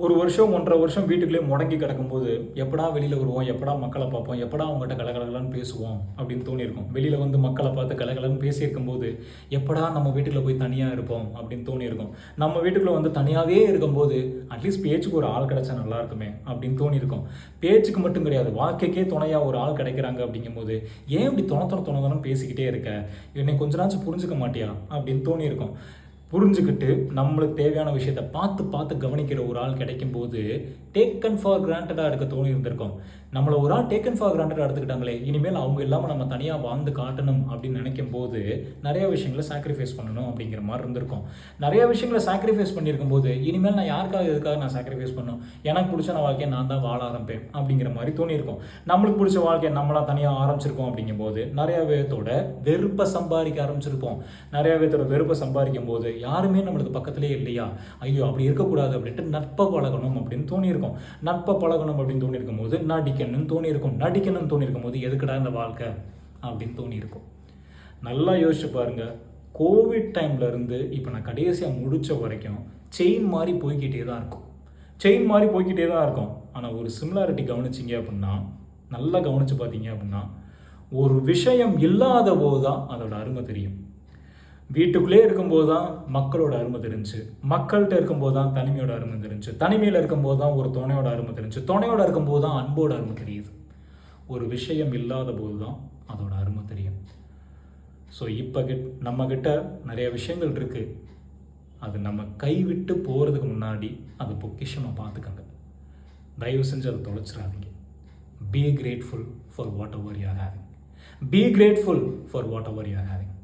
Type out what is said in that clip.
ஒரு வருஷம் 1.5 வருஷம் வீட்டுக்குள்ளேயே முடங்கி கிடக்கும்போது எப்படா வெளியில் வருவோம், எப்படா மக்களை பார்ப்போம், எப்படா அவங்ககிட்ட கலகலன்னு பேசுவோம் அப்படின்னு தோணியிருக்கும். வெளியில் வந்து மக்களை பார்த்து கலகலன்னு பேசியிருக்கும்போது எப்படா நம்ம வீட்டுக்குள்ளே போய் தனியாக இருப்போம் அப்படின்னு தோணியிருக்கும். நம்ம வீட்டுக்குள்ளே வந்து தனியாகவே இருக்கும்போது அட்லீஸ்ட் பேச்சுக்கு ஒரு ஆள் கிடைச்சா நல்லா இருக்குமே அப்படின்னு தோணியிருக்கும். பேச்சுக்கு மட்டும் கிடையாது, வாழ்க்கைக்கே துணையாக ஒரு ஆள் கிடைக்கிறாங்க அப்படிங்கும்போது ஏன் இப்படி தொண பேசிக்கிட்டே இருக்க, என்னை கொஞ்ச நாச்சும் புரிஞ்சுக்க மாட்டியா அப்படின்னு தோணியிருக்கும். புரிஞ்சுக்கிட்டு நம்மளுக்கு தேவையான விஷயத்த பார்த்து பார்த்து கவனிக்கிற ஒரு ஆள் கிடைக்கும்போது டேக்கன் ஃபார் கிராண்டடாக இருக்க தோணி இருந்திருக்கும். நம்மளை ஒரு ஆள் டேக்கன் ஃபார் கிராண்டடாக எடுத்துக்கிட்டாங்களே, இனிமேல் அவங்க இல்லாமல் நம்ம தனியாக வாழ்ந்து காட்டணும் அப்படின்னு நினைக்கும் போது நிறைய விஷயங்களை சாக்ரிஃபைஸ் பண்ணணும் அப்படிங்கிற மாதிரி இருந்திருக்கும். நிறைய விஷயங்களை சாக்ரிஃபைஸ் பண்ணியிருக்கும் போது இனிமேல் நான் யாருக்காக எதுக்காக நான் சாக்ரிஃபைஸ் பண்ணணும், எனக்கு பிடிச்ச வாழ்க்கையை நான் தான் வாழ ஆரம்பிப்பேன் அப்படிங்கிற மாதிரி தோணியிருக்கும். நம்மளுக்கு பிடிச்ச வாழ்க்கையை நம்மளாம் தனியாக ஆரம்பிச்சிருக்கோம் அப்படிங்கும்போது நிறைய பேர்த்தோட வெறுப்பை சம்பாதிக்க ஆரம்பிச்சிருப்போம். நிறைய பேர்த்தோட வெறுப்பை சம்பாதிக்கும் போது யாருமே நம்மளுக்கு பக்கத்திலே இல்லையா, ஐயோ அப்படி இருக்கக்கூடாது அப்படின்ட்டு நட்பை பழகணும் அப்படின்னு தோணியிருக்கும். நட்பை பழகணும் அப்படின்னு தோணியிருக்கும் போது நடிக்கணும்னு தோணியிருக்கும் போது எதுக்குடா இந்த வாழ்க்கை அப்படின்னு தோணியிருக்கும். நல்லா யோசிச்சு பாருங்க. கோவிட் டைம்ல இருந்து இப்போ நான் கடைசியாக முடிச்ச வரைக்கும் செயின் மாதிரி போய்கிட்டே தான் இருக்கும். ஆனால் ஒரு சிமிலாரிட்டி கவனிச்சிங்க அப்படின்னா, நல்லா கவனிச்சு பார்த்தீங்க அப்படின்னா, ஒரு விஷயம் இல்லாத போது தான் அதோட அருமை தெரியும். வீட்டுக்குள்ளே இருக்கும்போது தான் மக்களோட அருமை தெரிஞ்சு, மக்கள்கிட்ட இருக்கும்போது தான் தனிமையோட அருமை தெரிஞ்சு, தனிமையில் இருக்கும்போது தான் ஒரு துணையோட அருமை தெரிஞ்சு, துணையோட இருக்கும்போது தான் அன்போட அருமை தெரியுது. ஒரு விஷயம் இல்லாத போது தான் அதோட அருமை தெரியும். ஸோ இப்போ நம்மக்கிட்ட நிறைய விஷயங்கள் இருக்குது. அது நம்ம கைவிட்டு போகிறதுக்கு முன்னாடி அது பொக்கிஷமாக பார்த்துக்கங்க. தயவு செஞ்சு அதை தொலைச்சிடாதீங்க. Be grateful for whatever you are having.